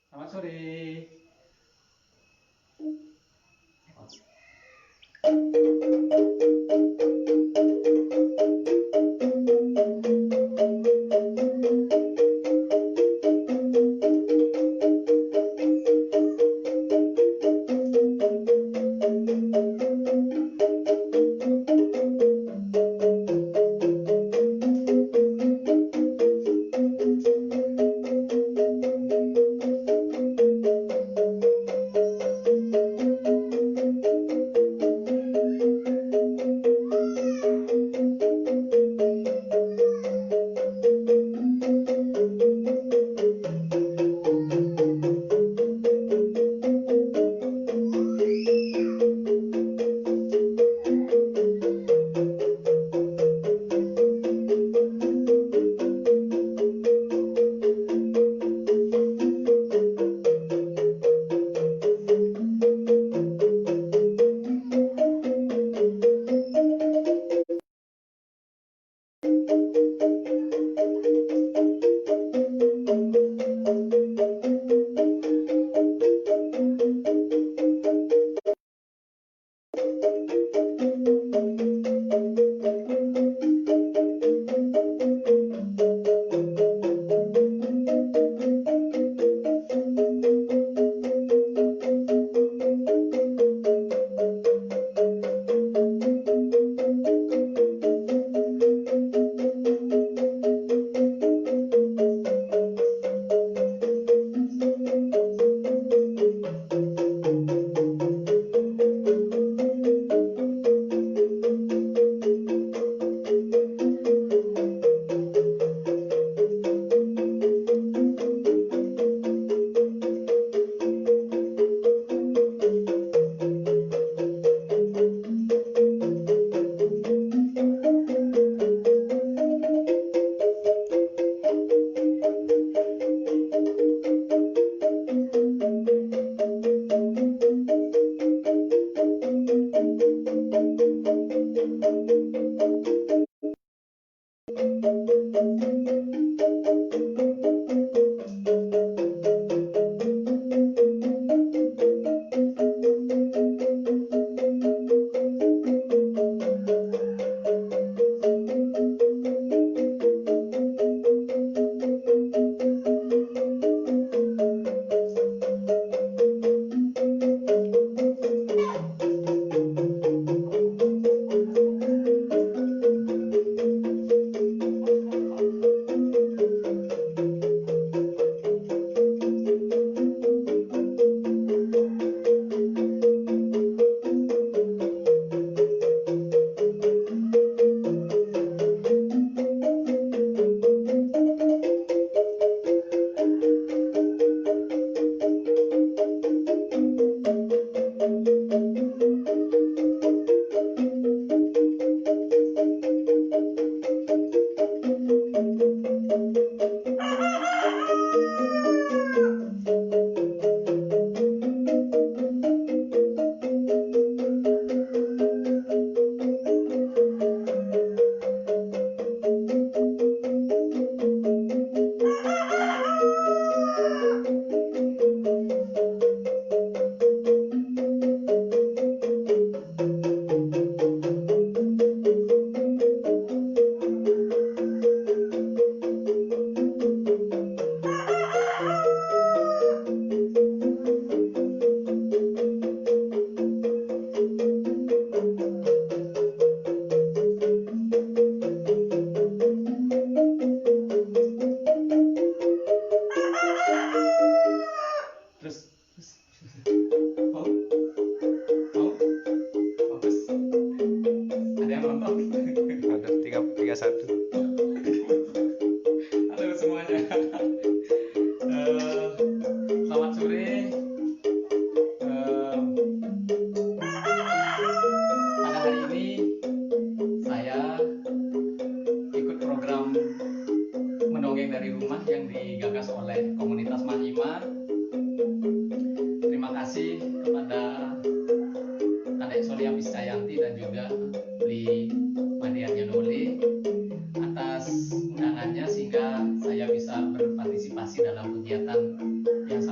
Selamat sore.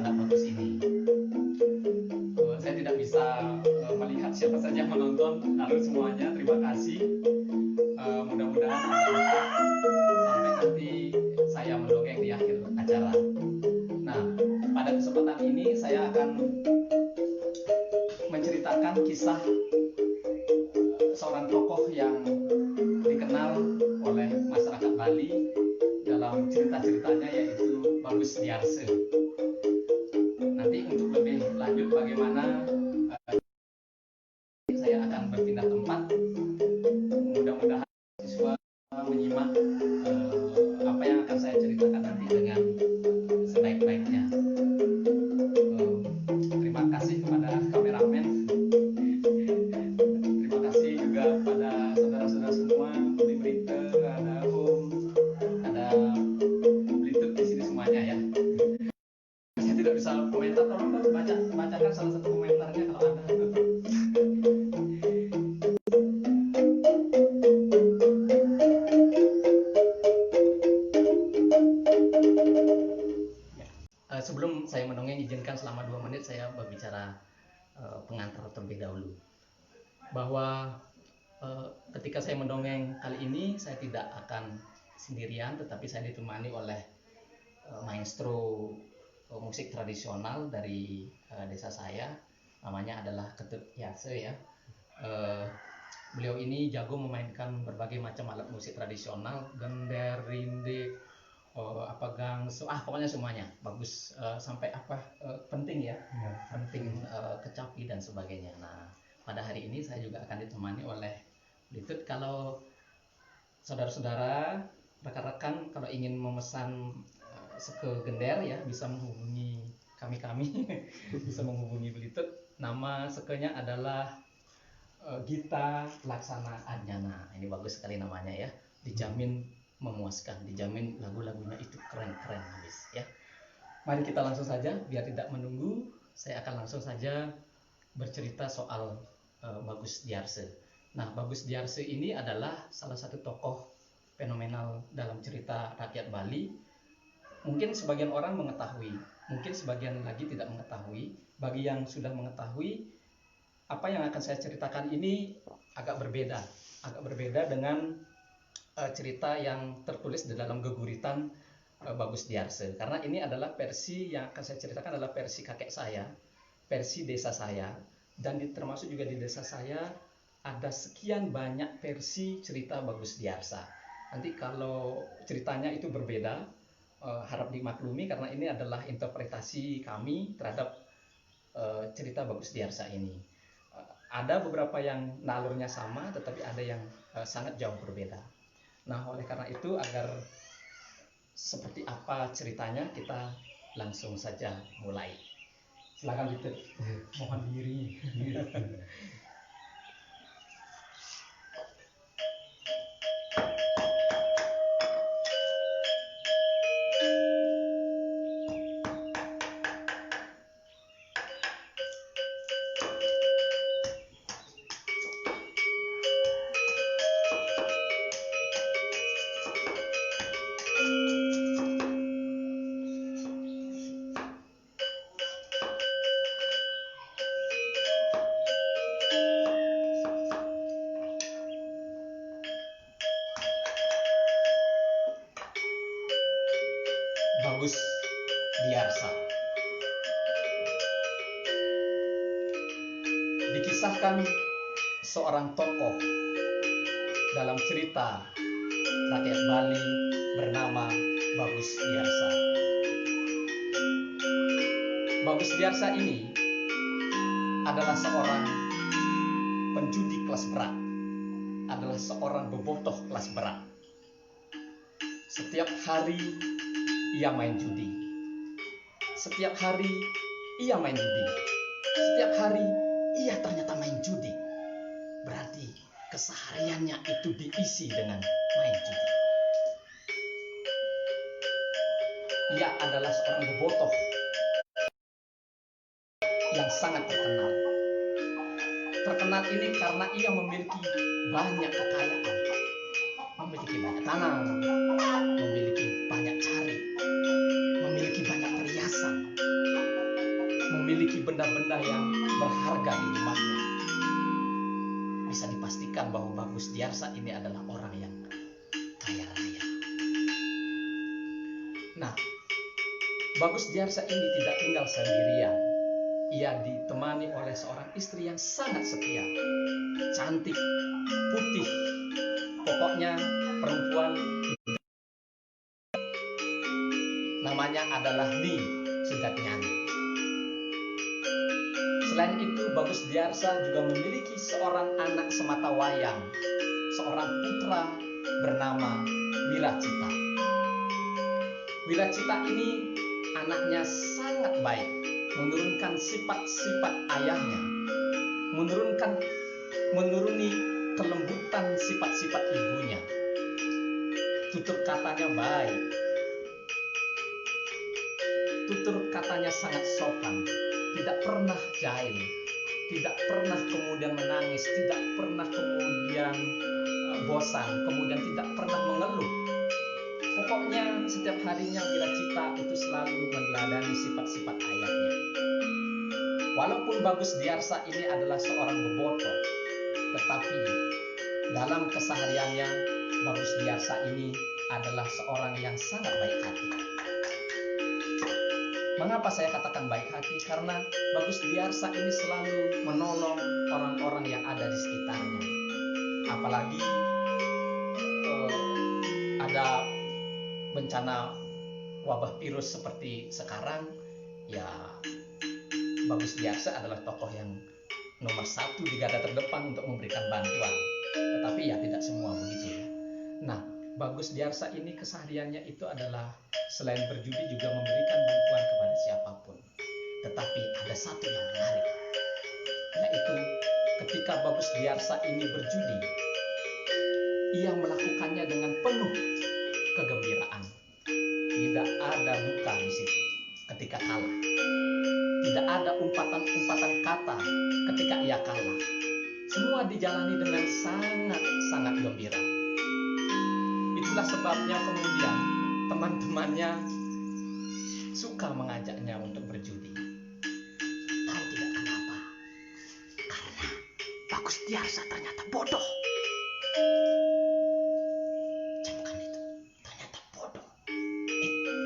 alat notus ini. Saya tidak bisa melihat siapa saja yang menonton. Halo semuanya, terima kasih. Mudah-mudahan Anda sampai nanti saya mendongeng di akhir acara. Nah, pada kesempatan ini saya akan menceritakan kisah seorang tokoh yang dikenal oleh masyarakat Bali dalam cerita-ceritanya, yaitu Bagus Diarse. Nanti untuk lebih lanjut bagaimana saya akan berpindah tempat. Mudah-mudahan siswa menyimak apa yang akan saya ceritakan nanti dengan sebaik-baiknya. Terima kasih kepada kameramen. Terima kasih juga pada saudara-saudara semua, Brite, ada Om, ada Blitut di sini semuanya ya. Saya tidak bisa komentar, tolong bacakan salah satu komentarnya kalau ada. Sebelum saya mendongeng, izinkan selama 2 menit saya berbicara pengantar terlebih dahulu. Bahwa ketika saya mendongeng kali ini, saya tidak akan sendirian, tetapi saya ditemani oleh maestro musik tradisional dari desa saya. Namanya adalah Ketut Diarse ya. Beliau ini jago memainkan berbagai macam alat musik tradisional, gender, rinde, pokoknya semuanya bagus, sampai penting ya, penting, kecapi dan sebagainya. Nah, pada hari ini saya juga akan ditemani oleh Blitut. Kalau saudara-saudara, rekan-rekan kalau ingin memesan seke gender ya, bisa menghubungi kami bisa menghubungi Blitut. Nama sekenya adalah Gita Laksana Adnyana. Ini bagus sekali namanya ya, dijamin memuaskan, dijamin lagu-lagunya itu keren-keren habis ya. Mari kita langsung saja, biar tidak menunggu, saya akan langsung saja bercerita soal Bagus Diarse. Nah, Bagus Diarse ini adalah salah satu tokoh fenomenal dalam cerita rakyat Bali. Mungkin sebagian orang mengetahui, mungkin sebagian lagi tidak mengetahui. Bagi yang sudah mengetahui, apa yang akan saya ceritakan ini agak berbeda dengan cerita yang tertulis di dalam geguritan Bagus Diarse. Karena ini adalah versi yang akan saya ceritakan adalah versi kakek saya, versi desa saya, dan termasuk juga di desa saya ada sekian banyak versi cerita Bagus Diarsa. Nanti kalau ceritanya itu berbeda, harap dimaklumi karena ini adalah interpretasi kami terhadap cerita Bagus Diarsa ini. Ada beberapa yang nalurnya sama, tetapi ada yang sangat jauh berbeda. Nah, oleh karena itu, agar seperti apa ceritanya, kita langsung saja mulai. Silakan Blitut, mohon diri. Bagus Diarsa. Dikisahkan seorang tokoh dalam cerita rakyat Bali bernama Bagus Diarsa. Bagus Diarsa ini adalah seorang penjudi kelas berat, adalah seorang bobotoh kelas berat. Setiap hari ia main judi. Setiap hari ia main judi. Setiap hari ia ternyata main judi. Berarti kesehariannya itu diisi dengan main judi. Ia adalah seorang bobotoh yang sangat terkenal. Terkenal ini karena ia memiliki banyak kekayaan, memiliki banyak tanah, memiliki banyak cari, memiliki banyak perhiasan. memiliki benda-benda yang berharga di rumahnya, bisa dipastikan bahwa Bagus Diarsa ini adalah orang yang kaya raya. Nah, Bagus Diarsa ini tidak tinggal sendirian. Ia ditemani oleh seorang istri yang sangat setia, cantik, putih, pokoknya perempuan. Namanya adalah Ni Sudatnyani. Selain itu, Bagus Diarsa juga memiliki seorang anak sematawayang, seorang putra bernama Wiracita. Wiracita ini anaknya sangat baik, menurunkan sifat-sifat ayahnya, menuruni kelembutan sifat-sifat ibunya. Tutur katanya baik, tutur katanya sangat sopan, tidak pernah jahil, tidak pernah kemudian menangis, tidak pernah kemudian bosan, kemudian tidak pernah mengeluh. Pokoknya setiap harinya Wiracita itu selalu meneladani sifat-sifat ayahnya. Walaupun Bagus Diarsa ini adalah seorang bebotoh, tetapi dalam kesehariannya Bagus Diarsa ini adalah seorang yang sangat baik hati. Mengapa saya katakan baik hati? Karena Bagus Diarsa ini selalu menolong orang-orang yang ada di sekitarnya. Apalagi ada bencana wabah virus seperti sekarang, ya Bagus Diarsa adalah tokoh yang nomor satu di garda terdepan untuk memberikan bantuan. Tetapi ya tidak semua begitu ya. Nah, Bagus Diarsa ini kesehariannya itu adalah selain berjudi juga memberikan bantuan kepada siapapun. Tetapi ada satu yang menarik, yaitu ketika Bagus Diarsa ini berjudi, ia melakukannya dengan penuh kegembiraan. Tidak ada duka di situ ketika kalah. Tidak ada umpatan-umpatan kata ketika ia kalah. Semua dijalani dengan sangat-sangat gembira. Itulah sebabnya kemudian teman-temannya suka mengajaknya untuk berjudi. Tahu tidak kenapa? Karena Bagus Diarsa ternyata bodoh. Camkan itu, ternyata bodoh.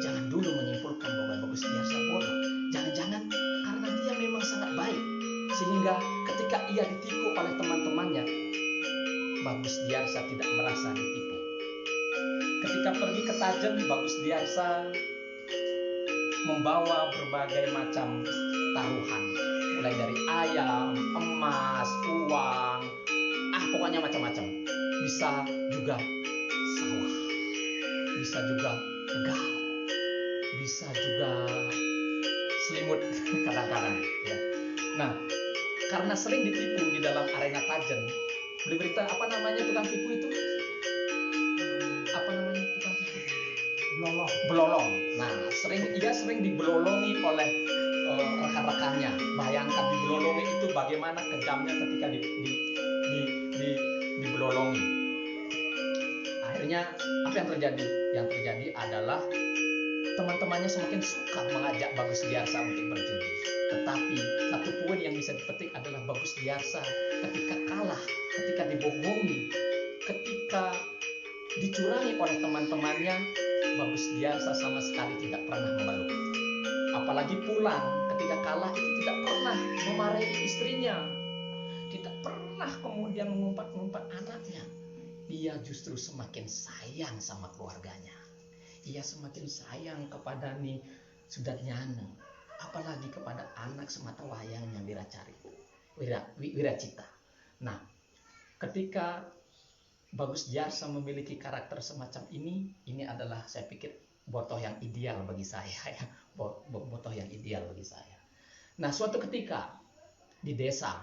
Jangan dulu menyimpulkan bahwa Bagus Diarsa bodoh. Jangan-jangan karena dia memang sangat baik, sehingga ketika ia ditipu oleh teman-temannya, Bagus Diarsa tidak merasa ditipu. Ketika pergi ke Tajem, Bagus Diarsa membawa berbagai macam taruhan, mulai dari ayam, emas, uang, pokoknya macam-macam. Bisa juga sawah, bisa juga tegal, bisa juga selimut kadang-kadang ya. Nah, karena sering ditipu di dalam arena Tajem, beli berita apa namanya tukang tipu itu? Apa namanya tukang tipu? Belolong. Nah, ia sering dibelolongi oleh rekan-rekannya. Bayangkan dibelolongi itu bagaimana kejamnya ketika dibelolongi. Akhirnya apa yang terjadi? Yang terjadi adalah teman-temannya semakin suka mengajak Bagus Diarsa untuk berjudi. Tetapi satu poin yang bisa dipetik adalah Bagus Diarsa ketika kalah, ketika dibohongi, ketika dicurangi oleh teman-temannya, Bagus Diarsa sama sekali tidak pernah mengeluh. Apalagi pulang ketika kalah itu tidak pernah memarahi istrinya, tidak pernah kemudian mengumpat-ngumpat anaknya. Ia justru semakin sayang sama keluarganya. Ia semakin sayang kepada Ni Sudatnyani, apalagi kepada anak sematawayangnya Wiracita. Nah, ketika Bagus Diarsa memiliki karakter semacam ini adalah saya pikir botoh yang ideal bagi saya ya, botoh yang ideal bagi saya. Nah, suatu ketika di desa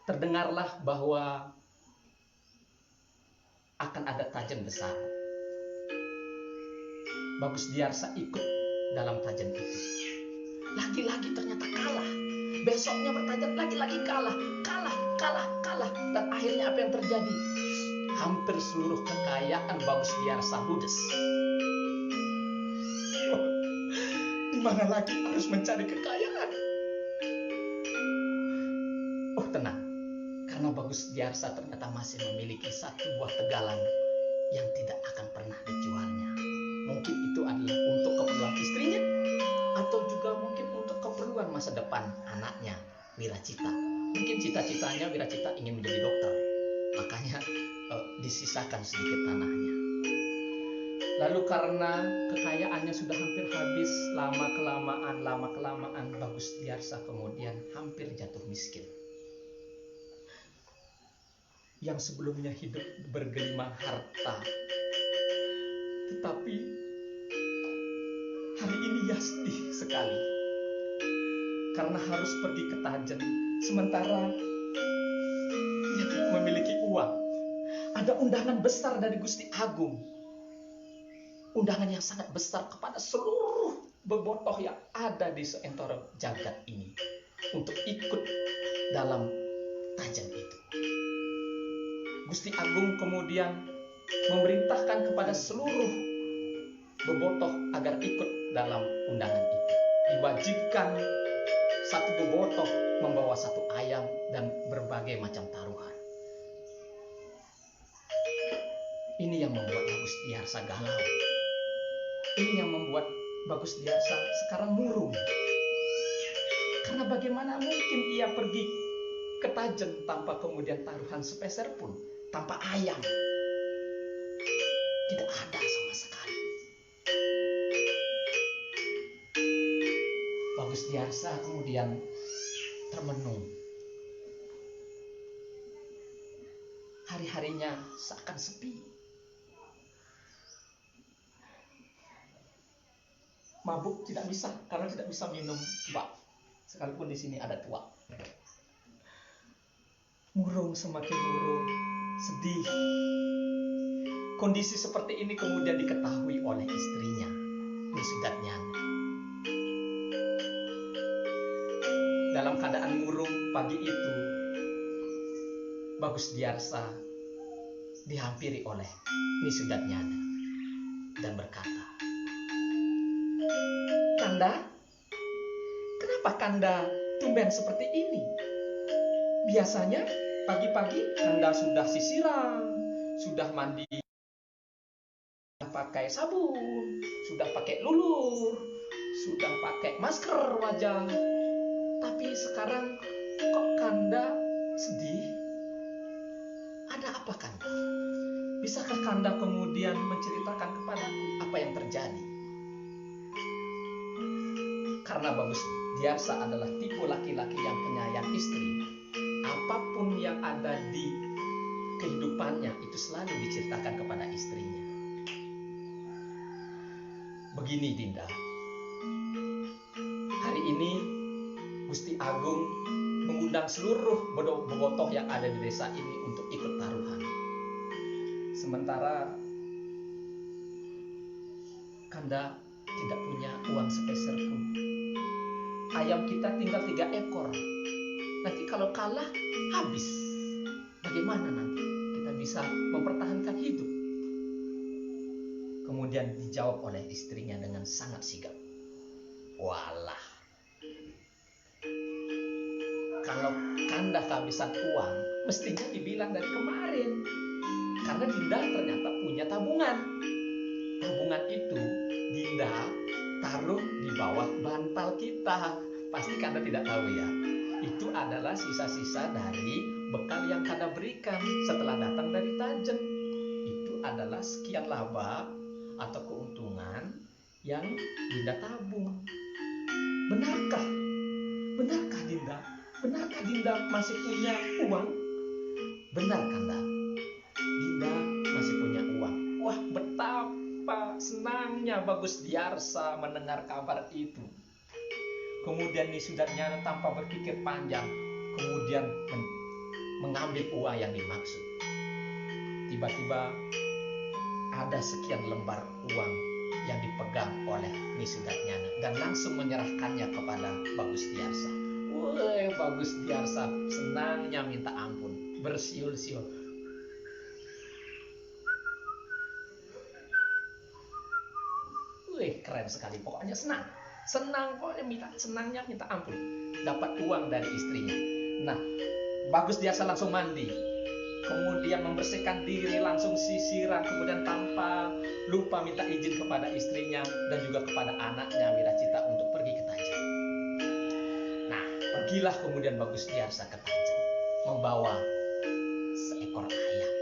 terdengarlah bahwa akan ada tajen besar. Bagus Diarsa ikut dalam tajen itu. Lagi-lagi ternyata kalah. Besoknya bertajen lagi-lagi kalah. Dan akhirnya apa yang terjadi? Hampir seluruh kekayaan Bagus Diarsa ludes. Di mana lagi harus mencari kekayaan? Bagus Diarsa ternyata masih memiliki satu buah tegalan yang tidak akan pernah dijualnya. Mungkin itu adalah untuk keperluan istrinya, atau juga mungkin untuk keperluan masa depan anaknya, Wiracita. Mungkin cita-citanya Wiracita ingin menjadi dokter, makanya disisakan sedikit tanahnya. Lalu karena kekayaannya sudah hampir habis, lama-kelamaan Bagus Diarsa kemudian hampir jatuh miskin. Yang sebelumnya hidup bergelimang harta, tetapi hari ini ia sedih sekali karena harus pergi ke Tajen, sementara ia tidak memiliki uang. Ada undangan besar dari Gusti Agung, undangan yang sangat besar kepada seluruh bebotoh yang ada di seantero jagat ini untuk ikut dalam Tajen itu. Gusti Agung kemudian memerintahkan kepada seluruh bebotoh agar ikut dalam undangan itu. Diwajibkan satu bebotoh membawa satu ayam dan berbagai macam taruhan. Ini yang membuat Bagus Diarsa galau. Ini yang membuat Bagus Diarsa sekarang murung. Karena bagaimana mungkin ia pergi ke Tajen tanpa kemudian taruhan sepeser pun, tanpa ayam. Tidak ada sama sekali. Bagus Diarsa kemudian termenung. Hari-harinya seakan sepi. Mabuk tidak bisa karena tidak bisa minum tuak. Sekalipun di sini ada tuak. Murung, semakin murung, sedih. Kondisi seperti ini kemudian diketahui oleh istrinya, Nisudatnyana. Dalam keadaan murung pagi itu, Bagus Diarsa dihampiri oleh Nisudatnyana dan berkata, "Kanda, kenapa Kanda tumben seperti ini? Biasanya pagi-pagi Kanda sudah sisiran, sudah mandi, pakai sabun, sudah pakai lulur, sudah pakai masker wajah. Tapi sekarang kok Kanda sedih? Ada apa Kanda? Bisakah Kanda kemudian menceritakan kepadaku apa yang terjadi?" Karena Bagus Diarsa adalah tipe laki-laki yang penyayang istri. Apapun yang ada di kehidupannya itu selalu diceritakan kepada istrinya. Begini Dinda, hari ini Gusti Agung mengundang seluruh bebotoh yang ada di desa ini untuk ikut taruhan. Sementara Kanda tidak punya uang sepeser pun. Ayam kita tinggal 3 ekor. Nanti kalau kalah habis. Bagaimana nanti kita bisa mempertahankan hidup? Kemudian dijawab oleh istrinya dengan sangat sigap. Walah, kalau Kanda kehabisan uang, mestinya dibilang dari kemarin. Karena Dinda ternyata punya tabungan. Tabungan itu Dinda taruh di bawah bantal kita. Pasti Kanda tidak tahu ya. Itu adalah sisa-sisa dari bekal yang Kanda berikan setelah datang dari Tajen. Itu adalah sekian laba atau keuntungan yang Dinda tabung. Benarkah? Benarkah Dinda? Benarkah Dinda masih punya uang? Benar Kanda, Dinda masih punya uang. Wah, betapa senangnya Bagus Diarsa mendengar kabar itu. Kemudian Nisudatnyana tanpa berpikir panjang, kemudian mengambil uang yang dimaksud. Tiba-tiba ada sekian lembar uang yang dipegang oleh Nisudatnyana dan langsung menyerahkannya kepada Bagus Diarsa. Woi, Bagus Diarsa senangnya minta ampun, bersiul-siul. Wih, keren sekali, pokoknya senang. Pokoknya senangnya minta ampun. Dapat uang dari istrinya. Nah, Bagus Diarsa langsung mandi. kemudian membersihkan diri, langsung sisiran, kemudian tanpa lupa minta izin kepada istrinya dan juga kepada anaknya Wiracita untuk pergi ke Tajen. Nah, pergilah kemudian Bagus Diarsa ke Tajen membawa seekor ayam.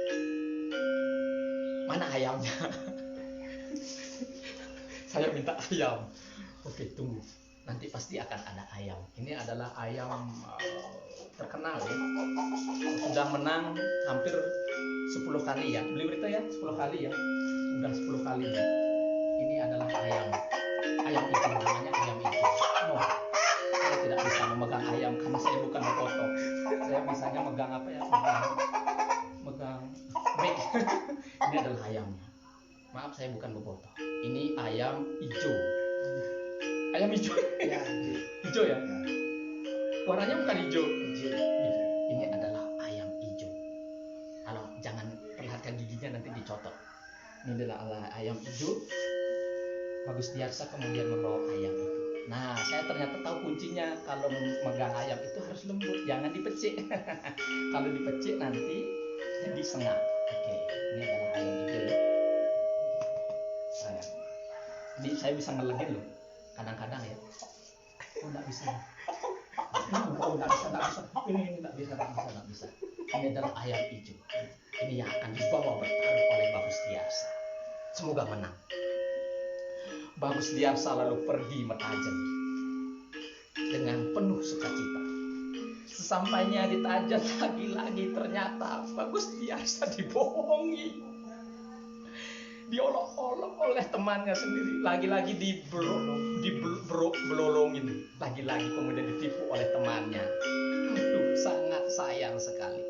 Mana ayamnya? Saya minta ayam. Oke, tunggu. Nanti pasti akan ada ayam. Ini adalah ayam terkenal ya. Sudah menang hampir 10 kali ya. Beli berita ya, 10 kali ya. Sudah 10 kali ya. Ini adalah ayam. Ayam itu namanya ayam itu. No, saya tidak bisa memegang ayam karena saya bukan bobotoh. Saya bisanya megang apa ya? Megang mic. Ini adalah ayamnya. Maaf, saya bukan bobotoh. Ini ayam hijau. Ayam hijau ya, hijau ya. Warnanya bukan hijau. Ini adalah ayam hijau. Kalau jangan perlihatkan giginya nanti dicocok. Ini adalah ayam hijau. Bagus Diarsa kemudian membawa ayam itu. Nah, saya ternyata tahu kuncinya kalau memegang ayam itu harus lembut, jangan dipecik. Kalau dipecik nanti jadi sengat. Oke, ini adalah ayam hijau ya. Ini saya bisa ngelegin loh. Kadang-kadang ya. Oh, enggak bisa. Oh, enggak bisa. Ini enggak bisa. Ini adalah ayam hijau. Ini yang akan dibawa bertarung oleh Bagus Diarsa. Semoga menang. Bagus Diarsa lalu pergi Tajen dengan penuh sukacita. Sesampainya di Tajen lagi-lagi ternyata Bagus Diarsa dibohongi. Diolok-olok oleh temannya sendiri, lagi-lagi dibelolongin, lagi-lagi kemudian ditipu oleh temannya. Aduh, sangat sayang sekali.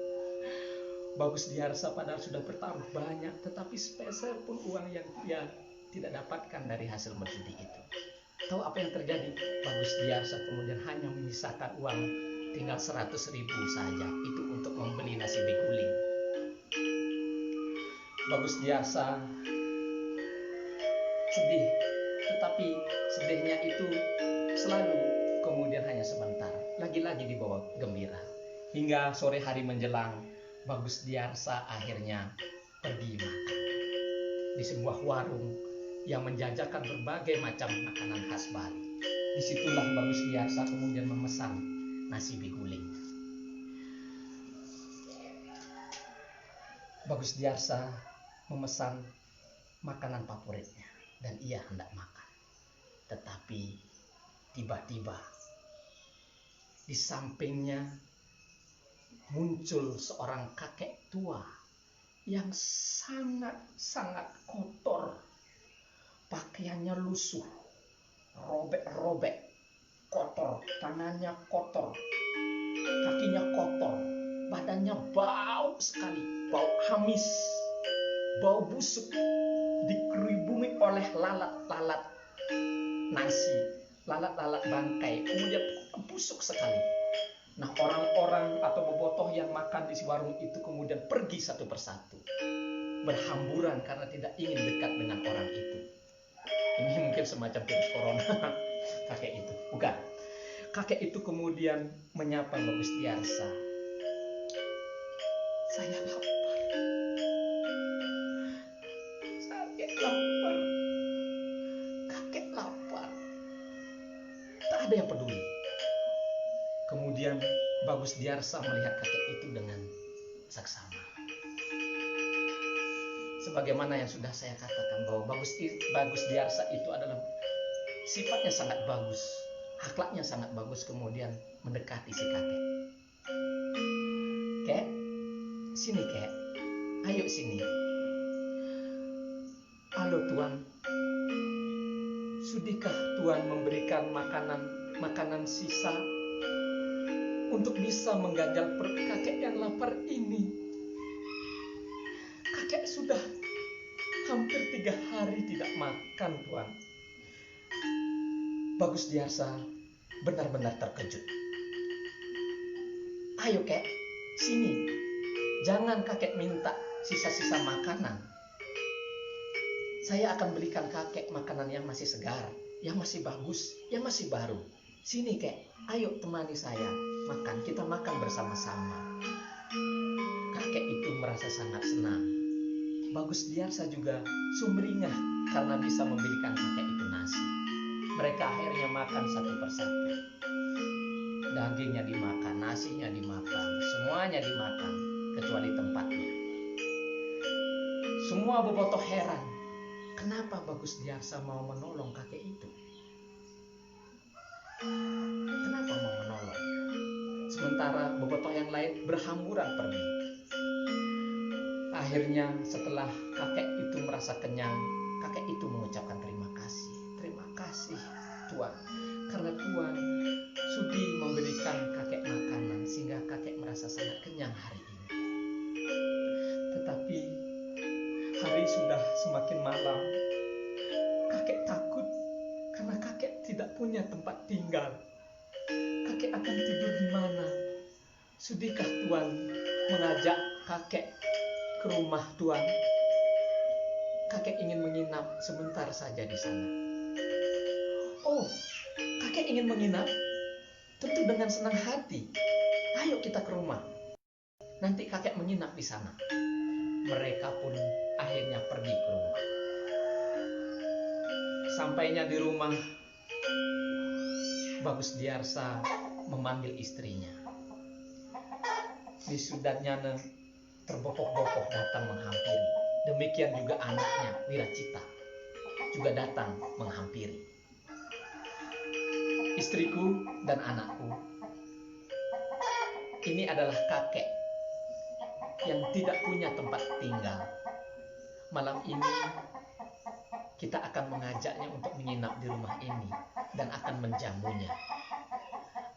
Bagus Diarsa padahal sudah bertaruh banyak, tetapi sepeser pun uang yang dia tidak dapatkan dari hasil berjudi itu. Tahu apa yang terjadi? Bagus Diarsa kemudian hanya menyisakan uang tinggal 100.000 saja, itu untuk membeli nasi beguling. Bagus Diarsa sedih, tetapi sedihnya itu selalu kemudian hanya sebentar. Lagi-lagi dibawa gembira. Hingga sore hari menjelang, Bagus Diarsa akhirnya pergi makan di sebuah warung yang menjajakan berbagai macam makanan khas Bali. Disitulah Bagus Diarsa kemudian memesan nasi beguling. Bagus Diarsa memesan makanan favoritnya dan ia hendak makan. Tetapi tiba-tiba di sampingnya muncul seorang kakek tua yang sangat-sangat kotor. Pakaiannya lusuh, robek-robek, kotor, tangannya kotor, kakinya kotor, badannya bau sekali, bau amis, bau busuk, dikerubungi oleh lalat-lalat nasi, lalat-lalat bangkai, kemudian busuk sekali. Nah, orang-orang atau bobotoh yang makan di si warung itu kemudian pergi satu persatu, berhamburan karena tidak ingin dekat dengan orang itu. Ini mungkin semacam virus corona. Kakek itu, bukan. Kakek itu kemudian menyapa Bagus Diarsa. Saya lapar. Kakek lapar. Tak ada yang peduli. Kemudian Bagus Diarsa melihat kakek itu dengan saksama. Sebagaimana yang sudah saya katakan bahwa Bagus Diarsa itu adalah sifatnya sangat bagus, akhlaknya sangat bagus, kemudian mendekati si kakek. Kek, sini kek, ayo sini. Halo tuan, sudikah tuan memberikan makanan sisa untuk bisa mengganjal perut kakek yang lapar ini? Kakek sudah hampir 3 hari tidak makan, tuan. Bagus Diarsa benar-benar terkejut. Ayo kek, sini. Jangan kakek minta sisa-sisa makanan. Saya akan belikan kakek makanan yang masih segar, yang masih bagus, yang masih baru. Sini kek, ayo temani saya makan. Kita makan bersama-sama. Kakek itu merasa sangat senang. Bagus Diarsa juga sumringah karena bisa memberikan kakek itu nasi. Mereka akhirnya makan satu persatu. Dagingnya dimakan, nasinya dimakan, semuanya dimakan kecuali tempatnya. Semua bobotoh heran, kenapa Bagus Diarsa mau menolong kakek itu? Kenapa mau menolong? Sementara bobotoh yang lain berhamburan pergi. Akhirnya setelah kakek itu merasa kenyang, kakek itu mengucapkan terima kasih. Terima kasih Tuan, karena Tuan sudi memberikan kakek makanan sehingga kakek merasa sangat kenyang hari ini. Tetapi hari sudah semakin malam. Kakek takut karena kakek tidak punya tempat tinggal. Kakek akan tidur di mana? Sudikah Tuan mengajak kakek ke rumah Tuan? Kakek ingin menginap sebentar saja di sana. Oh, kakek ingin menginap? Tentu dengan senang hati. Ayo kita ke rumah. Nanti kakek menginap di sana. Mereka pun akhirnya pergi ke rumah. Sampainya di rumah, Bagus Diarsa memanggil istrinya. Wisudatnyana terbopok-bopok datang menghampiri. Demikian juga anaknya Wiracita juga datang menghampiri. Istriku dan anakku, ini adalah kakek yang tidak punya tempat tinggal. Malam ini kita akan mengajaknya untuk menginap di rumah ini dan akan menjamunya.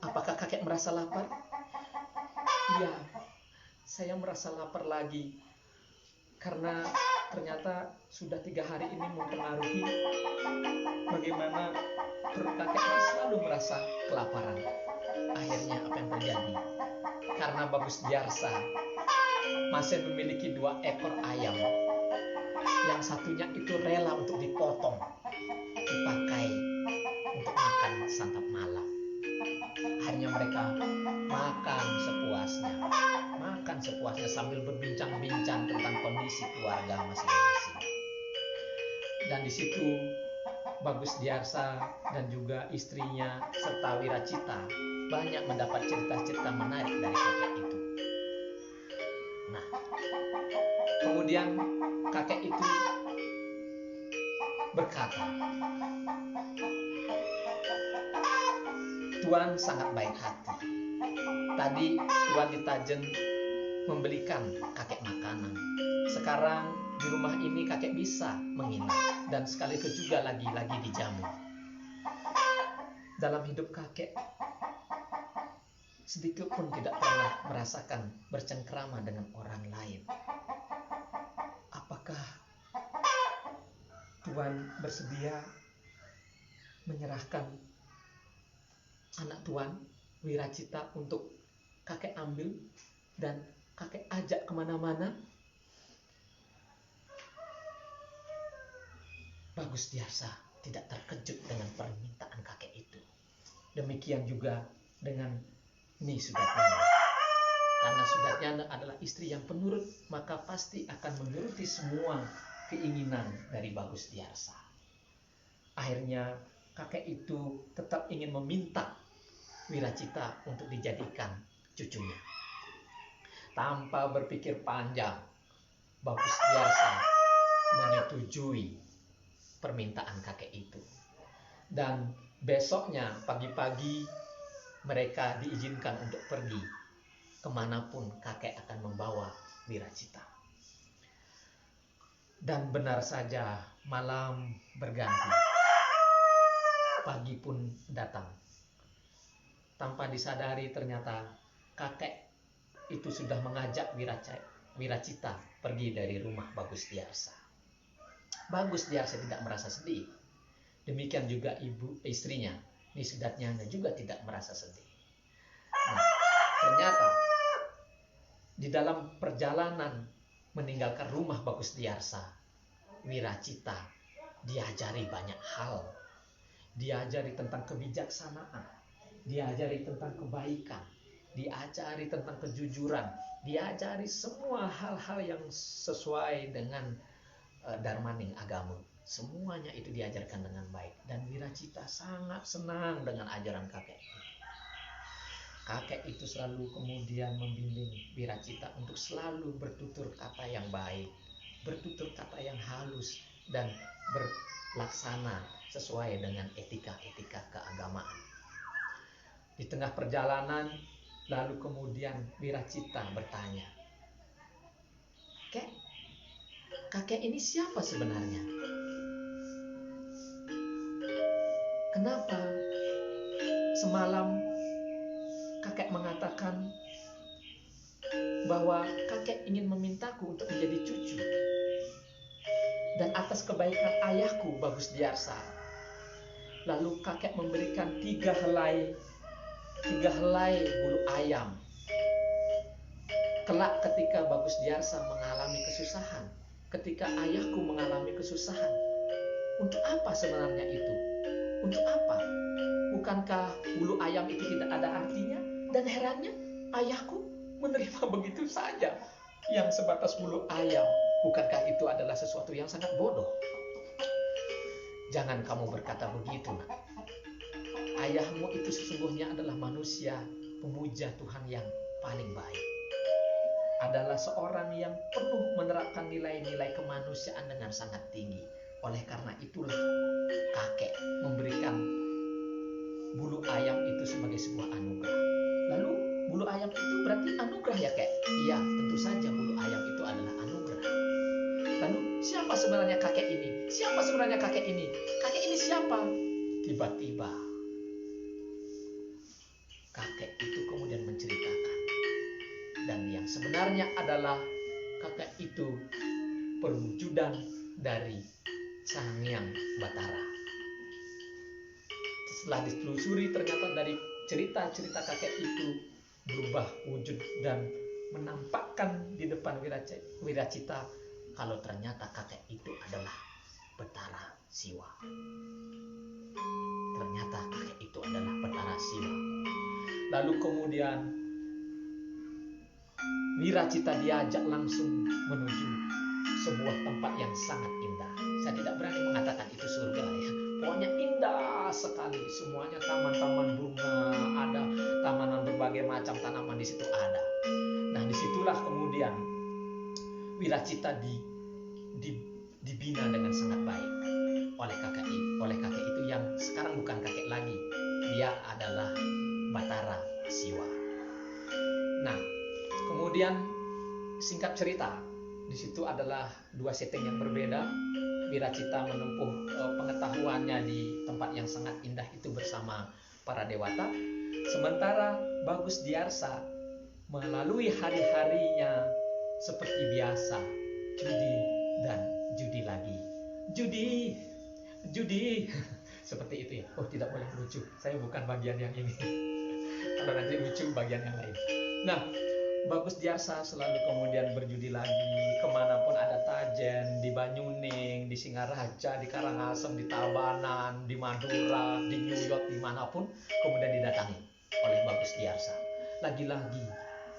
Apakah kakek merasa lapar? Iya, saya merasa lapar lagi karena ternyata sudah 3 hari ini mempengaruhi bagaimana perut kakek ini selalu merasa kelaparan. Akhirnya apa yang terjadi? Karena Bagus Diarsa masih memiliki 2 ekor ayam, yang satunya itu rela untuk dipotong, dipakai untuk makan santap malam. Akhirnya mereka makan sepuasnya sambil berbincang-bincang tentang kondisi keluarga masing-masing. Dan di situ Bagus Diarsa dan juga istrinya serta Wiracita banyak mendapat cerita-cerita menarik dari kakek itu. Nah, kemudian kakek itu berkata, Tuan sangat baik hati. Tadi Tuan di Tajen membelikan kakek makanan. Sekarang di rumah ini kakek bisa menginap dan sekaligus juga lagi-lagi dijamu. Dalam hidup kakek sedikit pun tidak pernah merasakan bercengkrama dengan orang lain. Apakah Tuan bersedia menyerahkan anak Tuan, Wiracita, untuk kakek ambil dan kakek ajak kemana-mana? Bagus Diarsa tidak terkejut dengan permintaan kakek itu. Demikian juga dengan Ni Sudatnyana. Karena Sudatnyana adalah istri yang penurut, maka pasti akan menuruti semua keinginan dari Bagus Diarsa. Akhirnya kakek itu tetap ingin meminta Wiracita untuk dijadikan cucunya. Tanpa berpikir panjang, Bagus Diarsa menyetujui permintaan kakek itu. Dan besoknya pagi-pagi mereka diizinkan untuk pergi kemanapun kakek akan membawa Wiracita. Dan benar saja, malam berganti, pagi pun datang. Tanpa disadari ternyata kakek itu sudah mengajak Wiracita pergi dari rumah Bagus Diarsa. Bagus Diarsa tidak merasa sedih. Demikian juga istrinya, Ni Sudatnyana, juga tidak merasa sedih. Nah, ternyata di dalam perjalanan meninggalkan rumah Bagus Diarsa, Wiracita diajari banyak hal. Diajari tentang kebijaksanaan, diajari tentang kebaikan, diajari tentang kejujuran, diajari semua hal-hal yang sesuai dengan darmaning agama. Semuanya itu diajarkan dengan baik. Dan Wiracita sangat senang dengan ajaran kakek. Kakek itu selalu kemudian membimbing Wiracita untuk selalu bertutur kata yang baik, bertutur kata yang halus, dan berlaksana sesuai dengan etika-etika keagamaan. Di tengah perjalanan, lalu kemudian Wiracita bertanya, kakek ini siapa sebenarnya? Kenapa semalam kakek mengatakan bahwa kakek ingin memintaku untuk menjadi cucu? Dan atas kebaikan ayahku Bagus Diarsa, lalu kakek memberikan 3 helai bulu ayam. Kelak ketika Bagus Diarsa mengalami kesusahan, ketika ayahku mengalami kesusahan, untuk apa sebenarnya itu? Untuk apa? Bukankah bulu ayam itu tidak ada artinya? Dan herannya ayahku menerima begitu saja yang sebatas bulu ayam. Bukankah itu adalah sesuatu yang sangat bodoh? Jangan kamu berkata begitu, nak. Ayahmu itu sesungguhnya adalah manusia pemuja Tuhan yang paling baik. Adalah seorang yang penuh menerapkan nilai-nilai kemanusiaan dengan sangat tinggi. Oleh karena itulah kakek memberikan bulu ayam itu sebagai sebuah anugerah. Lalu bulu ayam itu berarti anugerah ya, kek? Iya, tentu saja bulu ayam itu adalah anugerah. Lalu siapa sebenarnya kakek ini? Siapa sebenarnya kakek ini? Kakek ini siapa? Tiba-tiba kakek itu kemudian menceritakan. Dan yang sebenarnya adalah kakek itu perwujudan dari Sang Hyang Batara. Setelah ditelusuri, ternyata dari cerita-cerita kakek itu berubah wujud dan menampakkan di depan Wiracita kalau ternyata kakek itu adalah Betara Siwa. Ternyata kakek itu adalah Betara Siwa. Lalu kemudian Wiracita diajak langsung menuju sebuah tempat yang sangat indah. Saya tidak berani mengatakan itu surga ya. Pokoknya indah sekali. Semuanya taman-taman bunga, ada tamanan berbagai macam tanaman di situ ada. Nah, disitulah kemudian Wiracita dibina dengan sangat baik oleh kakek itu yang sekarang bukan kakek lagi. Dia adalah Batara Siwa. Nah, kemudian singkat cerita, di situ adalah 2 setting yang berbeda. Wiracita menempuh pengetahuannya di tempat yang sangat indah itu bersama para dewata. Sementara Bagus Diarsa melalui hari-harinya seperti biasa, judi dan judi lagi. Judi. Seperti itu ya. Oh, tidak boleh lucu. Saya bukan bagian yang ini. Kalau nanti lucu bagian yang lain. Nah, Bagus Diarsa selalu kemudian berjudi lagi kemanapun ada tajen, di Banyuning, di Singaraja, di Karangasem, di Tabanan, di Madura, di New York, dimanapun kemudian didatangi oleh Bagus Diarsa. Lagi-lagi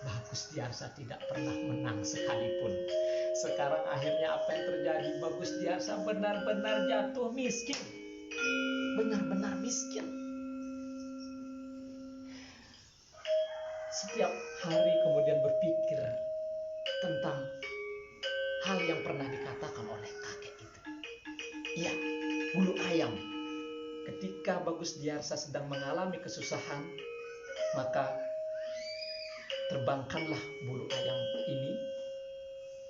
Bagus Diarsa tidak pernah menang sekalipun. Sekarang akhirnya apa yang terjadi? Bagus Diarsa benar-benar jatuh miskin. Benar-benar miskin. Setiap hari kemudian berpikir tentang hal yang pernah dikatakan oleh kakek itu. Iya, bulu ayam. Ketika Bagus Diarsa sedang mengalami kesusahan, maka terbangkanlah bulu ayam ini.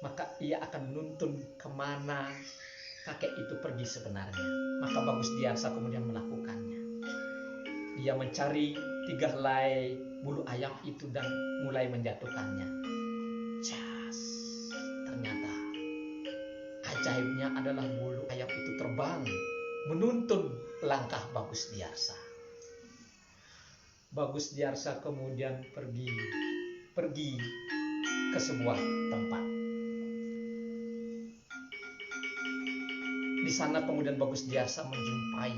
Maka ia akan menuntun kemana kakek itu pergi sebenarnya. Maka Bagus Diarsa kemudian melakukannya. Dia mencari 3 helai bulu ayam itu dan mulai menjatuhkannya. Ternyata ajaibnya adalah bulu ayam itu terbang menuntun langkah Bagus Diarsa. Bagus Diarsa kemudian pergi ke sebuah tempat. Di sana kemudian Bagus Diarsa menjumpai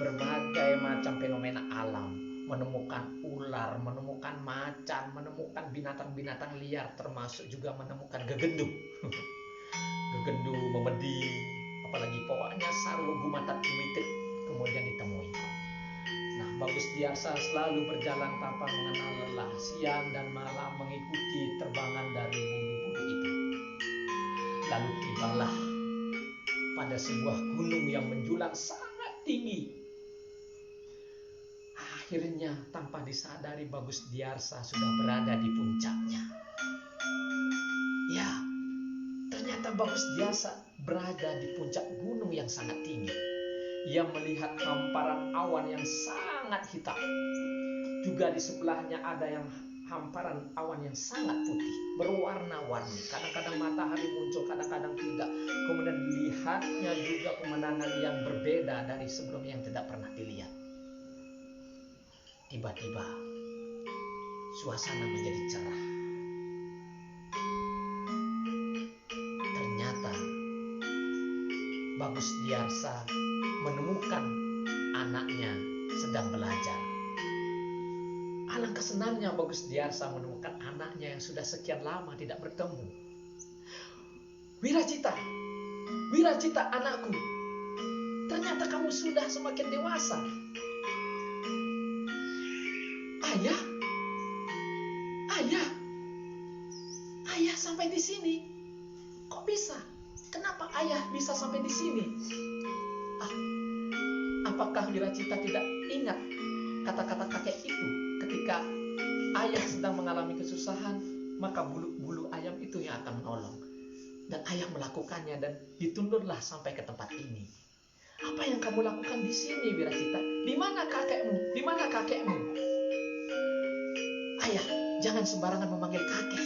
berbagai macam fenomena alam, menemukan ular, menemukan macan, menemukan binatang-binatang liar, termasuk juga menemukan gegendu. Gegendu, memedi, apalagi pokoknya sarwa gumatat kumitit kemudian ditemui. Nah, Bagus Diarsa selalu berjalan tanpa mengenal lelah, siang dan malam mengikuti terbangan dari bulu-bulu itu. Lalu tibalah pada sebuah gunung yang menjulang sangat tinggi. Akhirnya tanpa disadari Bagus Diarsa sudah berada di puncaknya. Ya, ternyata Bagus Diarsa berada di puncak gunung yang sangat tinggi. Ia melihat hamparan awan yang sangat hitam. Juga di sebelahnya ada yang hamparan awan yang sangat putih, berwarna-warni. Kadang-kadang matahari muncul, kadang-kadang tidak. Kemudian dilihatnya juga pemandangan yang berbeda dari sebelumnya yang tidak pernah dilihat. Tiba-tiba suasana menjadi cerah. Ternyata Bagus Diarsa menemukan anaknya sedang belajar. Alangkah senangnya Bagus Diarsa menemukan anaknya yang sudah sekian lama tidak bertemu. Wiracita, Wiracita anakku, ternyata kamu sudah semakin dewasa. Ayah, ayah sampai di sini. Kok bisa? Kenapa ayah bisa sampai di sini? Apakah Wiracita tidak ingat kata-kata kakek itu ketika ayah sedang mengalami kesusahan, maka bulu-bulu ayam itu yang akan menolong. Dan ayah melakukannya dan ditundurlah sampai ke tempat ini. Apa yang kamu lakukan di sini, Wiracita? Di mana kakekmu? Di mana kakekmu? Ayah, jangan sembarangan memanggil kakek.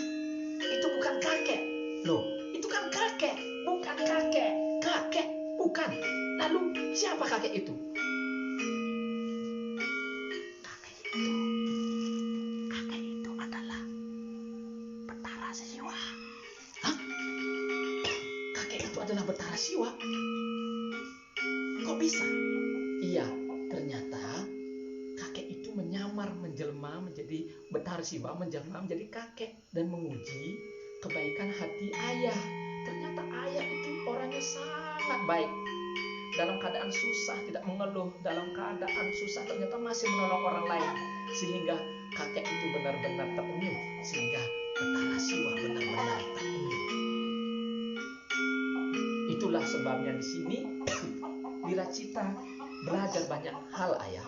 Itu bukan kakek. Loh, itu kan kakek, bukan kakek. Kakek, bukan. Lalu siapa kakek itu? Kakek itu adalah Betara Siwa. Hah? Kakek itu adalah Betara Siwa? Kok bisa? Iya, ternyata kakek itu menyamar menjelma menjadi Betara Siwa, menjelma menjadi kakek dan menguji kebaikan hati ayah. Ternyata ayah itu orangnya sangat baik. Dalam keadaan susah tidak mengeluh, dalam keadaan susah ternyata masih menolong orang lain, sehingga kakek itu benar-benar terenyuh, sehingga Betara Siwa benar-benar terenyuh. Itulah sebabnya di sini Wiracita belajar banyak hal, ayah.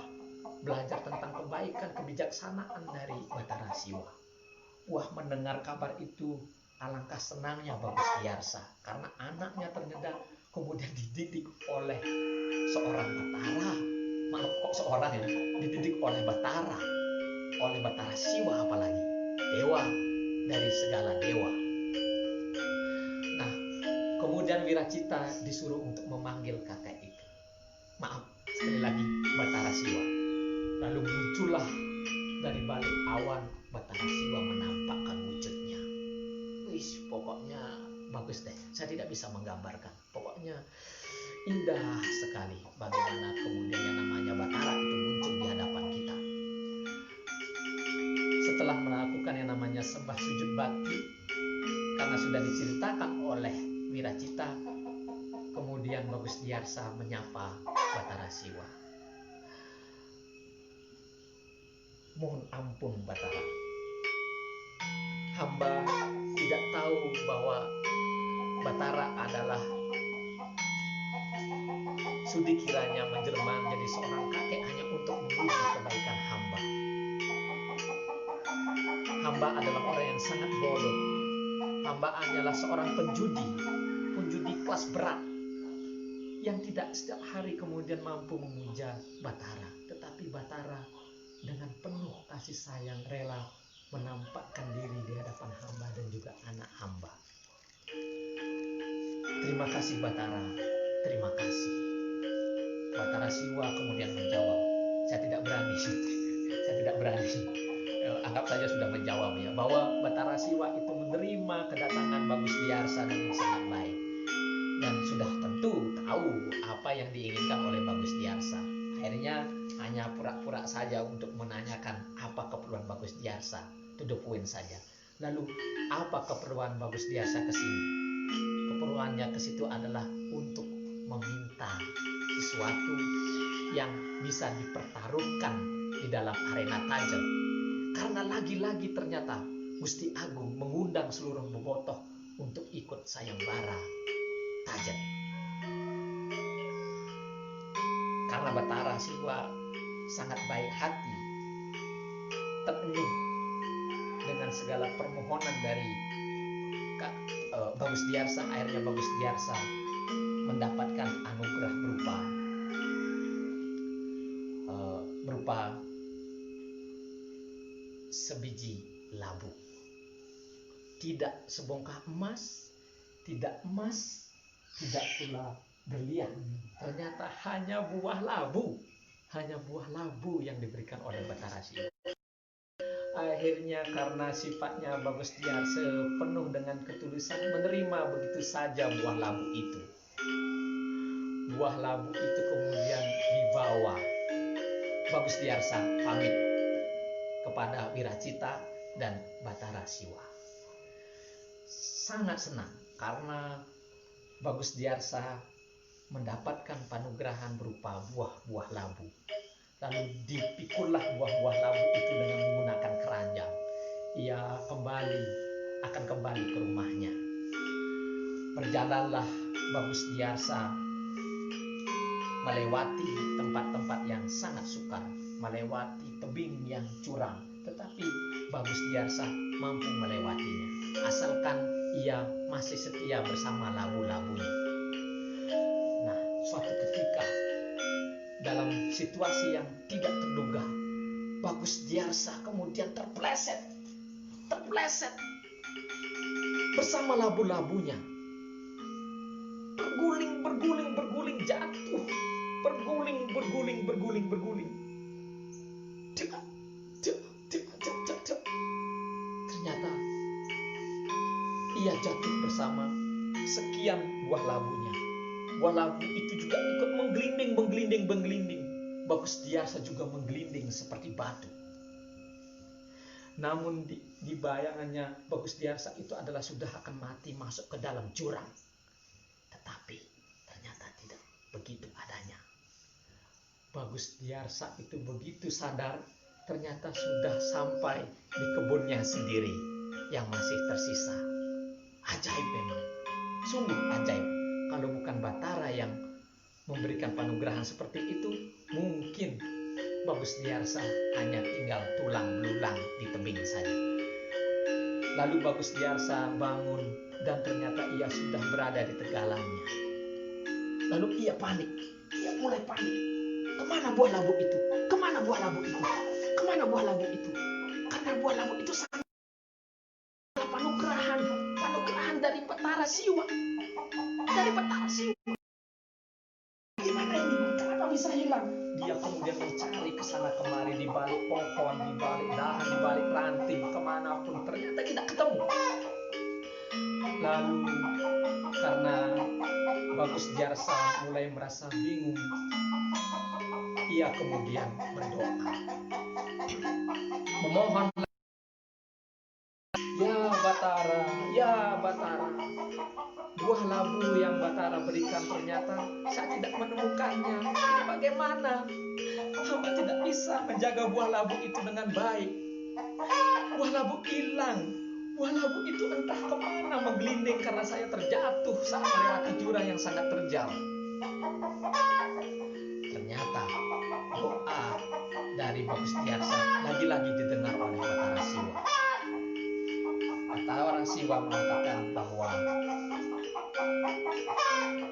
Belajar tentang kebaikan, kebijaksanaan dari Betara Siwa. Wah, mendengar kabar itu alangkah senangnya Bagus Diarsa, karena anaknya ternyata kemudian dididik oleh seorang Betara. Maaf, kok seorang ya? Dididik oleh Betara Siwa, apalagi dewa dari segala dewa. Nah, kemudian Wiracita disuruh untuk memanggil kakek itu. Maaf, sekali lagi Betara Siwa. Lalu muncullah dari balik awan Betara Siwa menampakkan wujudnya. Wis, pokoknya bagus deh. Saya tidak bisa menggambarkan. Pokoknya indah sekali bagaimana kemudian yang namanya Betara itu muncul di hadapan kita. Setelah melakukan yang namanya sembah sujud bakti, karena sudah diceritakan oleh Wiracita, kemudian Bagus Diarsa menyapa Betara Siwa. Mohon ampun Betara, hamba tidak tahu bahwa Betara adalah sudi kiranya menjelma menjadi seorang kakek hanya untuk menguji kebaikan hamba. Hamba adalah orang yang sangat bodoh. Hamba adalah seorang penjudi kelas berat yang tidak setiap hari kemudian mampu memuja Betara. Tetapi Betara dengan penuh kasih sayang rela menampakkan diri di hadapan hamba dan juga anak hamba. Terima kasih Betara, terima kasih. Betara Siwa kemudian menjawab, saya tidak berani. Anggap saja sudah menjawab ya, bahwa Betara Siwa itu menerima kedatangan Bagus Diarsa dengan sangat baik dan sudah tentu tahu apa yang diinginkan oleh Bagus Diarsa. Akhirnya hanya pura-pura saja untuk menanyakan apa keperluan Bagus Diarsa, to the point saja. Lalu apa keperluan Bagus Diarsa ke sini? Keperluannya ke situ adalah untuk meminta sesuatu yang bisa dipertaruhkan di dalam arena Tajen. Karena lagi-lagi ternyata Gusti Agung mengundang seluruh bobotoh untuk ikut sayembara Tajen. Karena Batara Siwa sangat baik hati, terenyuh dengan segala permohonan dari Bagus Diarsa. Akhirnya Bagus Diarsa mendapatkan anugerah berupa sebiji labu. Tidak sebongkah emas, tidak pula berlian. Ternyata hanya buah labu yang diberikan oleh Batara Siwa. Akhirnya karena sifatnya Bagus Diarsa penuh dengan ketulusan, menerima begitu saja buah labu itu. Buah labu itu kemudian dibawa. Bagus Diarsa pamit kepada Wiracita dan Batara Siwa. Sangat senang karena Bagus Diarsa mendapatkan panugrahan berupa buah-buah labu. Lalu dipikullah buah-buah labu itu dengan menggunakan keranjang. Ia akan kembali ke rumahnya. Berjalanlah Bagus Diarsa melewati tempat-tempat yang sangat sukar, melewati tebing yang curam, tetapi Bagus Diarsa mampu melewatinya, asalkan ia masih setia bersama labu-labunya. Nah, suatu ketika dalam situasi yang tidak terduga, Bagus Diarsa kemudian terpleset bersama labu-labunya, berguling jatuh, berguling. Ternyata ia jatuh bersama sekian buah labunya. Buah labu itu juga ikut menggelinding. Bagus Diarsa juga menggelinding seperti batu. Namun di bayangannya Bagus Diarsa itu adalah sudah akan mati masuk ke dalam jurang. Tetapi ternyata tidak begitu adanya. Bagus Diarsa itu begitu sadar, ternyata sudah sampai di kebunnya sendiri yang masih tersisa. Ajaib memang, sungguh ajaib. Kalau bukan Batara yang memberikan panugrahan seperti itu, mungkin Bagus Diarsa hanya tinggal tulang belulang di tebing saja. Lalu Bagus Diarsa bangun dan ternyata ia sudah berada di tegalangnya. Lalu ia mulai panik. Kemana buah labu itu? Karena buah labu itu sangat panugrahan dari Batara Siwa. Gimana ini? Kenapa bisa hilang? Dia kemudian mencari kesana kemari, di balik pohon, di balik dahan, di balik ranting, kemanapun, ternyata tidak ketemu. Lalu karena Bagus Diarsa mulai merasa bingung, ia kemudian berdoa, memohon, Ya Batara, buah labu yang Batara berikan ternyata saya tidak menemukannya. Ini bagaimana? Hamba tidak bisa menjaga buah labu itu dengan baik. Buah labu hilang. Buah labu itu entah kemana menggelinding karena saya terjatuh saat melewati jurang yang sangat terjal. Ternyata doa dari Bagus Diarsa lagi-lagi didengar oleh Batara Siwa. Batara Siwa mengatakan bahwa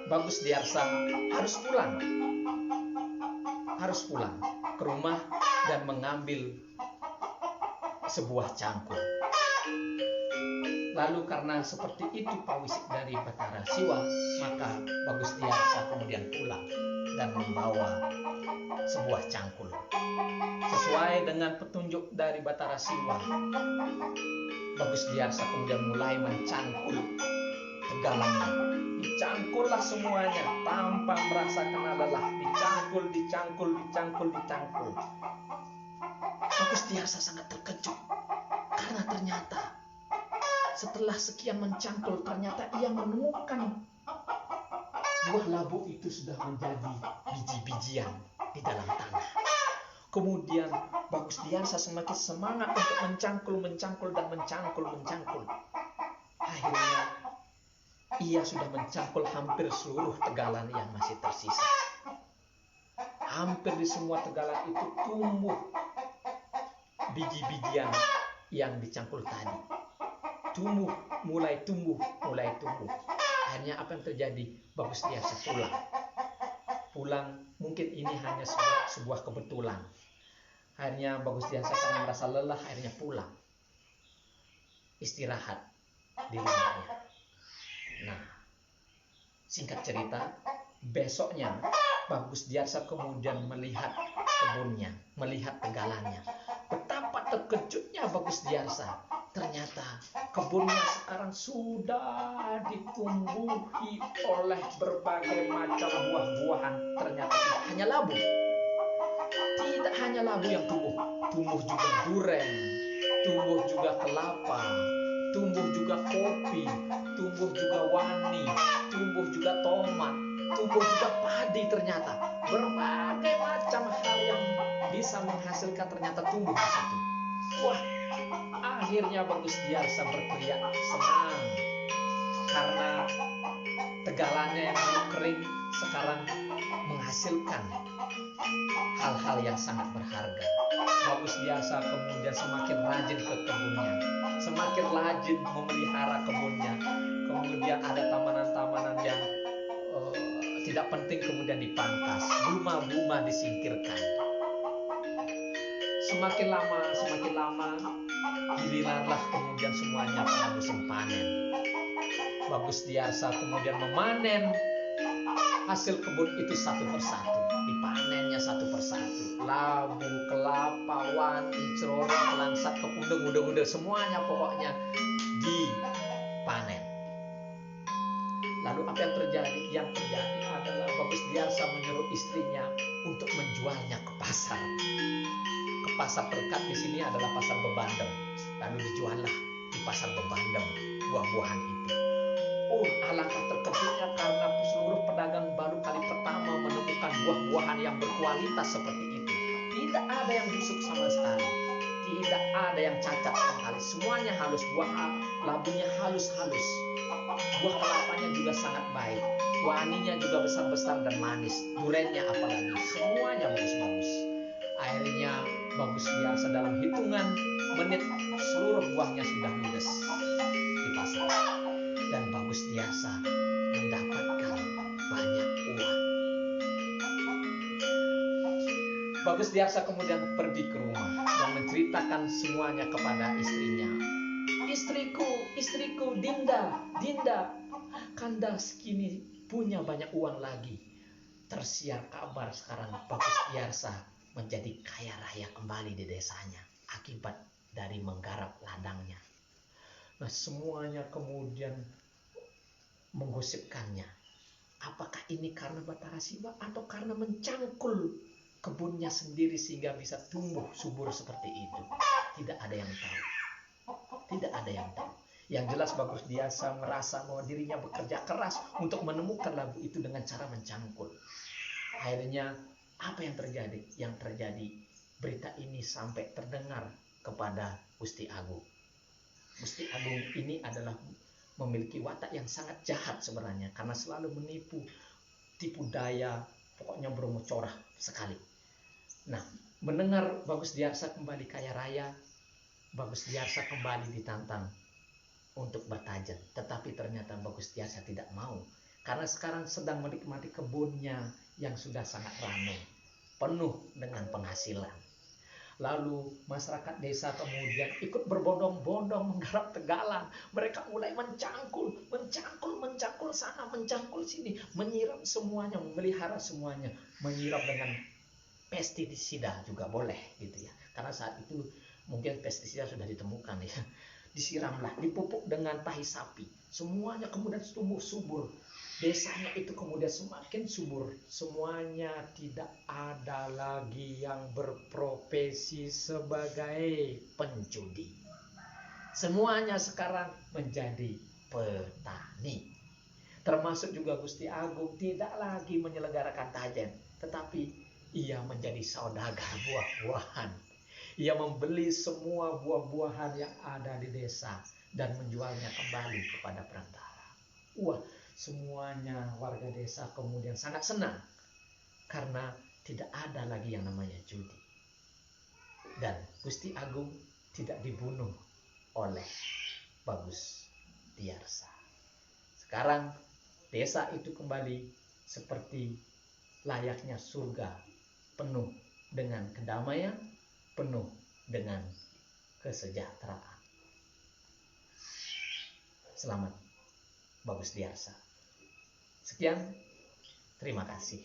Bagus Diarsa harus pulang ke rumah dan mengambil sebuah cangkul. Lalu karena seperti itu pawisik dari Batara Siwa, maka Bagus Diarsa kemudian pulang dan membawa sebuah cangkul. Sesuai dengan petunjuk dari Batara Siwa, Bagus Diarsa kemudian mulai mencangkul tegalangnya. Dicangkullah semuanya tanpa merasa kena lelah. Dicangkul. Diarsa sangat terkejut karena ternyata setelah sekian mencangkul, ternyata ia menemukan buah labu itu sudah menjadi biji-bijian di dalam tanah. Kemudian Bagus Diarsa semakin semangat untuk mencangkul. Akhirnya ia sudah mencangkul hampir seluruh tegalan yang masih tersisa. Hampir di semua tegalan itu tumbuh biji-bijian yang dicangkul tadi. Mulai tumbuh. Akhirnya apa yang terjadi? Bagus Diarsa pulang. Mungkin ini hanya sebuah kebetulan. Akhirnya Bagus Diarsa karena merasa lelah, akhirnya pulang. Istirahat di rumahnya. Nah, singkat cerita, besoknya Bagus Diarsa kemudian melihat kebunnya, melihat tegalannya. Betapa terkejutnya Bagus Diarsa. Ternyata kebunnya sekarang sudah ditumbuhi oleh berbagai macam buah-buahan. Ternyata tidak hanya labu. Tidak hanya labu yang tumbuh juga duren, tumbuh juga kelapa, tumbuh juga kopi, tumbuh juga wani, tumbuh juga tomat, tumbuh juga padi. Ternyata berbagai macam hal yang bisa menghasilkan ternyata tumbuh di situ. Wah, akhirnya Bagus Diarsa berteriak senang karena tegalannya yang dulu kering sekarang menghasilkan hal-hal yang sangat berharga. Bagus Diarsa kemudian semakin rajin ke kebunnya, semakin rajin memelihara kebunnya. Kemudian ada tamanan-tamanan yang tidak penting kemudian dipangkas, bunga-bunga disingkirkan. Semakin lama, giliranlah kemudian semuanya pada musim panen. Bagus Diarsa kemudian memanen hasil kebun itu satu persatu. Dipanennya satu persatu. Labu, kelapa, wani, cerorong, langsat, kepundung, udah semuanya pokoknya dipanen. Lalu apa yang terjadi? Yang terjadi adalah Bagus Diarsa menyuruh istrinya untuk menjualnya ke pasar. Ke pasar terdekat di sini adalah pasar Bebandem. Lalu dijuallah di pasar Bebandem buah-buahan itu. Alangkah terkejutnya karena seluruh pedagang baru kali pertama menemukan buah-buahan yang berkualitas seperti itu. Tidak ada yang busuk sama sekali, tidak ada yang cacat sama sekali. Semuanya halus, buah labunya halus-halus. Buah kelapanya juga sangat baik, waninya juga besar-besar dan manis, durennya apalagi, semuanya bagus-bagus. Akhirnya Bagus Diarsa dalam hitungan menit seluruh buahnya sudah ludes di pasar. Dan Bagus Diarsa mendapatkan banyak uang. Bagus Diarsa kemudian pergi ke rumah dan menceritakan semuanya kepada istrinya. Istriku, Dinda, Kanda kini punya banyak uang lagi. Tersiar kabar sekarang Bagus Diarsa menjadi kaya raya kembali di desanya akibat dari menggarap ladangnya. Nah, semuanya kemudian menggosipkannya. Apakah ini karena Batara Siwa atau karena mencangkul kebunnya sendiri sehingga bisa tumbuh subur seperti itu? Tidak ada yang tahu. Yang jelas Bagus Diarsa merasa bahwa dirinya bekerja keras untuk menemukan labu itu dengan cara mencangkul. Akhirnya apa yang terjadi? Yang terjadi, berita ini sampai terdengar kepada Gusti Agung. Gusti Agung ini adalah memiliki watak yang sangat jahat sebenarnya, karena selalu menipu, tipu daya, pokoknya beromo corah sekali. Nah, mendengar Bagus Diarsa kembali kaya raya, Bagus Diarsa kembali ditantang untuk bertajan. Tetapi ternyata Bagus Diarsa tidak mau, karena sekarang sedang menikmati kebunnya yang sudah sangat ramai, penuh dengan penghasilan. Lalu masyarakat desa kemudian ikut berbondong-bondong menggarap tegalan. Mereka mulai mencangkul sana, mencangkul sini, menyiram semuanya, memelihara semuanya, menyiram dengan pestisida juga boleh gitu ya. Karena saat itu mungkin pestisida sudah ditemukan ya. Disiramlah, dipupuk dengan tahi sapi. Semuanya kemudian tumbuh subur. Desanya itu kemudian semakin subur. Semuanya tidak ada lagi yang berprofesi sebagai penjudi. Semuanya sekarang menjadi petani. Termasuk juga Gusti Agung tidak lagi menyelenggarakan tajen, tetapi ia menjadi saudagar buah-buahan. Ia membeli semua buah-buahan yang ada di desa dan menjualnya kembali kepada perantara. Wah, semuanya warga desa kemudian sangat senang karena tidak ada lagi yang namanya judi. Dan Gusti Agung tidak dibunuh oleh Bagus Tiarsa. Sekarang desa itu kembali seperti layaknya surga, penuh dengan kedamaian, penuh dengan kesejahteraan. Selamat Bagus Tiarsa. Sekian, terima kasih.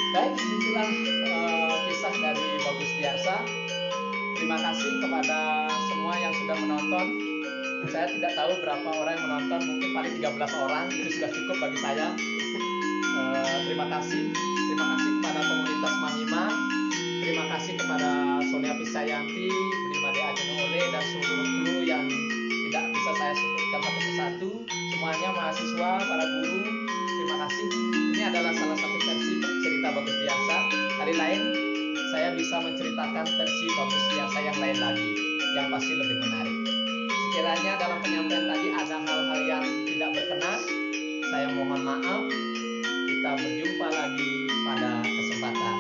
Baik, itulah kisah dari Bagus Tiarsa. Terima kasih kepada semua yang sudah menonton. Saya tidak tahu berapa orang yang menonton, mungkin paling 13 orang, itu sudah cukup bagi saya. Terima kasih kepada komunitas Mahima. Terima kasih kepada Sonia Pisayanti, Bulimade Ajeng Ole, dan seluruh kru yang tidak bisa saya sebutkan satu persatu. Semuanya mahasiswa, para guru, terima kasih. Ini adalah salah satu versi cerita Bagus Tiarsa. Hari lain saya bisa menceritakan versi Bagus Tiarsa yang lain lagi, yang pasti lebih menarik. Sekiranya dalam penyampaian tadi ada hal-hal yang tidak berkenan, saya mohon maaf. Kita berjumpa lagi pada kesempatan